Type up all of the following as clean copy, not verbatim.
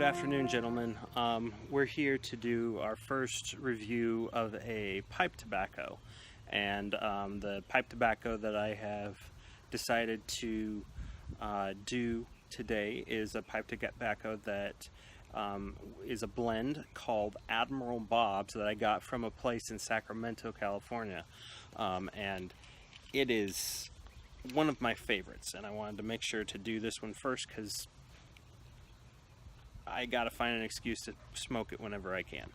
afternoon, gentlemen. We're here to do our first review of a pipe tobacco, and the pipe tobacco that I have decided to do today is a pipe tobacco that is a blend called Admiral Bob's that I got from a place in Sacramento, California, and it is one of my favorites, and I wanted to make sure to do this one first because I gotta find an excuse to smoke it whenever I can.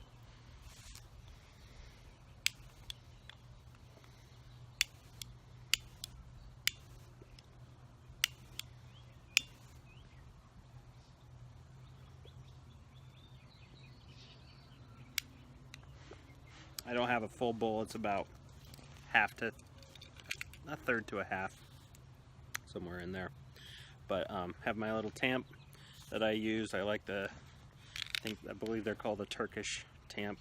I don't have a full bowl, it's about a third to a half, somewhere in there. But have my little tamp that I use. I believe they're called a Turkish tamp.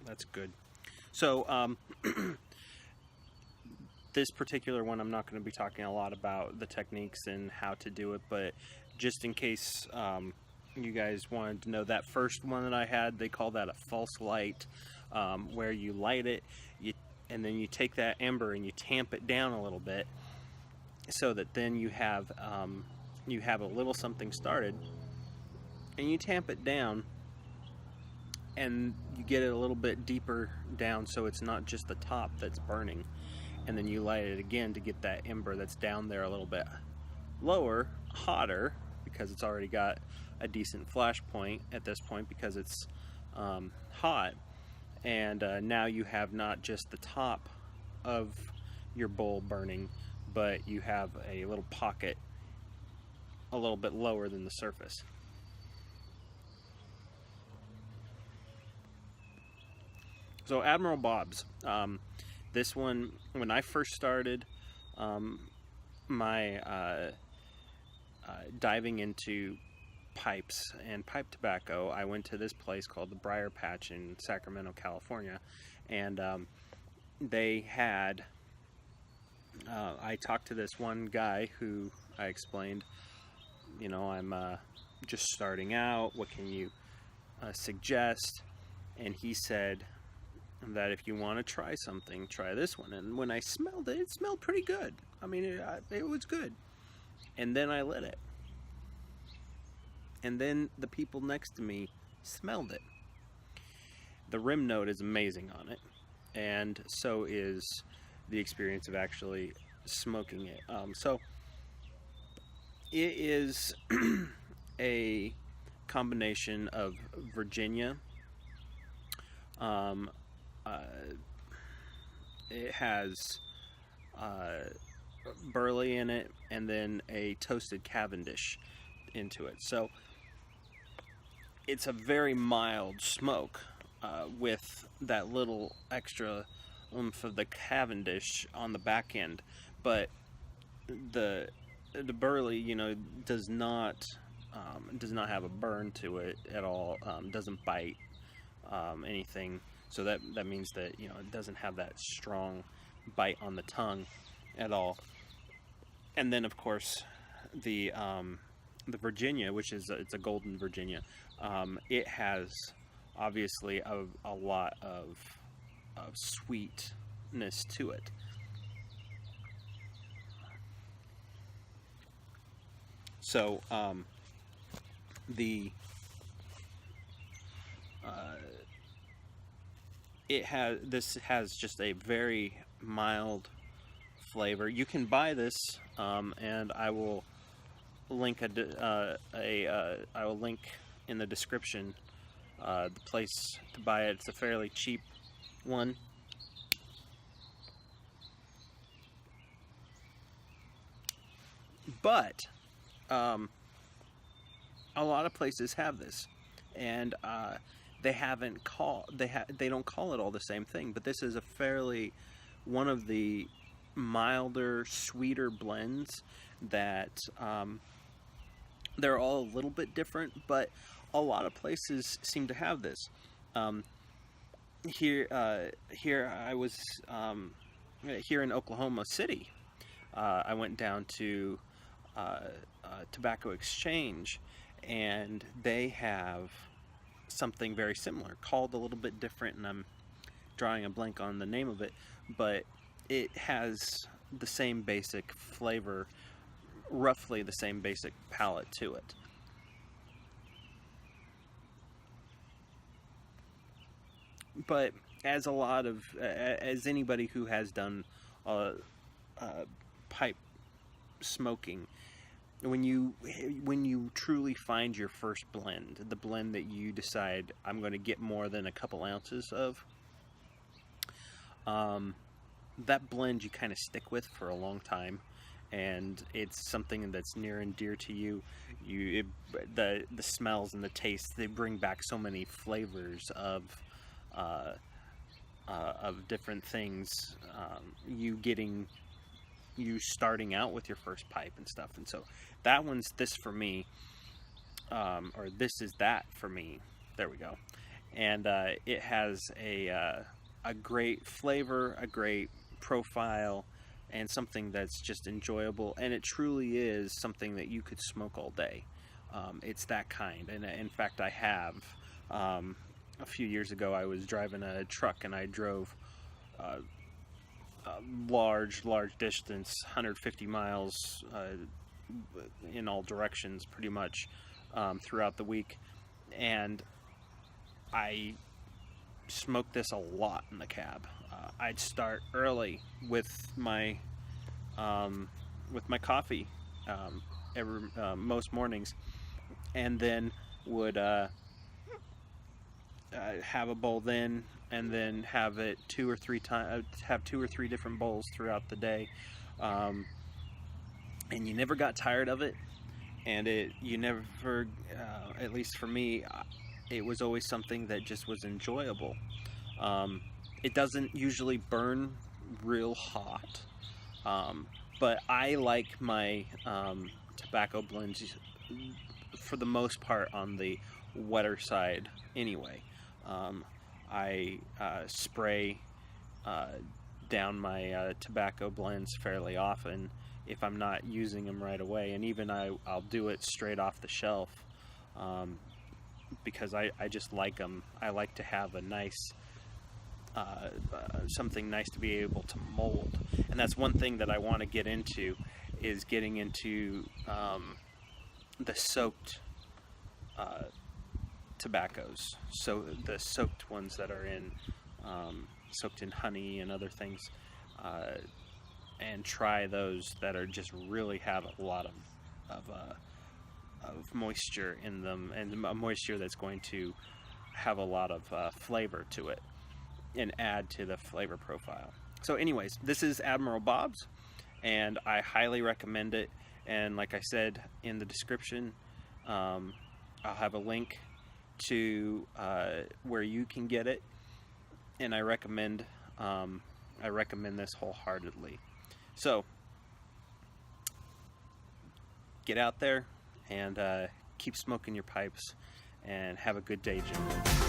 That's good. So this particular one, I'm not going to be talking a lot about the techniques and how to do it, but just in case you guys wanted to know, that first one that I had, they call that a false light, where you light it, and then you take that ember and you tamp it down a little bit, so that then you have a little something started, and you tamp it down, and you get it a little bit deeper down, so it's not just the top that's burning, and then you light it again to get that ember that's down there a little bit lower, hotter, because it's already got a decent flash point at this point because it's hot, and now you have not just the top of your bowl burning, but you have a little pocket a little bit lower than the surface. So Admiral Bob's, this one, when I first started my diving into pipes and pipe tobacco, I went to this place called the Briar Patch in Sacramento, California, and they had I talked to this one guy who I explained, you know, I'm just starting out, what can you suggest? And he said that if you want to try something, try this one. And when I smelled it, it smelled pretty good. I mean, it was good. And then I lit it, and then the people next to me smelled it. The rim note is amazing on it, and so is the experience of actually smoking it. So it is a combination of Virginia. It has Burley in it, and then a toasted Cavendish into it. So it's a very mild smoke with that little extra oomph of the Cavendish on the back end, but the Burley, you know, does not have a burn to it at all. Doesn't bite anything, so that means that, you know, it doesn't have that strong bite on the tongue at all. And then of course the Virginia, which is it's a golden Virginia, it has obviously a lot of sweetness to it. So this has just a very mild flavor. You can buy this, and I will link I will link in the description the place to buy it. It's a fairly cheap one. But a lot of places have this, and they don't call it all the same thing. But this is a fairly one of the milder, sweeter blends that they're all a little bit different, but a lot of places seem to have this. here I was here in Oklahoma City. I went down to Tobacco Exchange, and they have something very similar, called a little bit different, and I'm drawing a blank on the name of it, but it has the same basic flavor, roughly the same basic palate to it. But as anybody who has done uh, pipe smoking, when you truly find your first blend, the blend that you decide I'm going to get more than a couple ounces of, that blend you kind of stick with for a long time, and it's something that's near and dear to you. The smells and the tastes, they bring back so many flavors uh, of different things. You starting out with your first pipe and stuff, and so that one's this for me, or this is that for me. There we go. And it has a great flavor, a great profile, and something that's just enjoyable, and it truly is something that you could smoke all day. It's that kind, and in fact I have. A few years ago I was driving a truck, and I drove a large distance, 150 miles in all directions pretty much throughout the week, and I smoked this a lot in the cab. I'd start early with my coffee most mornings, and then would have a bowl then, and then have it two or three different bowls throughout the day, and you never got tired of it, and you never, at least for me, it was always something that just was enjoyable. It doesn't usually burn real hot, but I like my tobacco blends for the most part on the wetter side anyway. I spray down my tobacco blends fairly often if I'm not using them right away, and even I'll do it straight off the shelf, because I just like them. I like to have a nice something nice to be able to mold, and that's one thing that I want to get into, is getting into the soaked tobaccos, so the soaked ones that are soaked in honey and other things, and try those that are just really have a lot of moisture in them, and a moisture that's going to have a lot of flavor to it and add to the flavor profile. So anyways, this is Admiral Bob's, and I highly recommend it. And like I said in the description, I'll have a link to where you can get it, and I recommend this wholeheartedly. So get out there and keep smoking your pipes, and have a good day, Jim.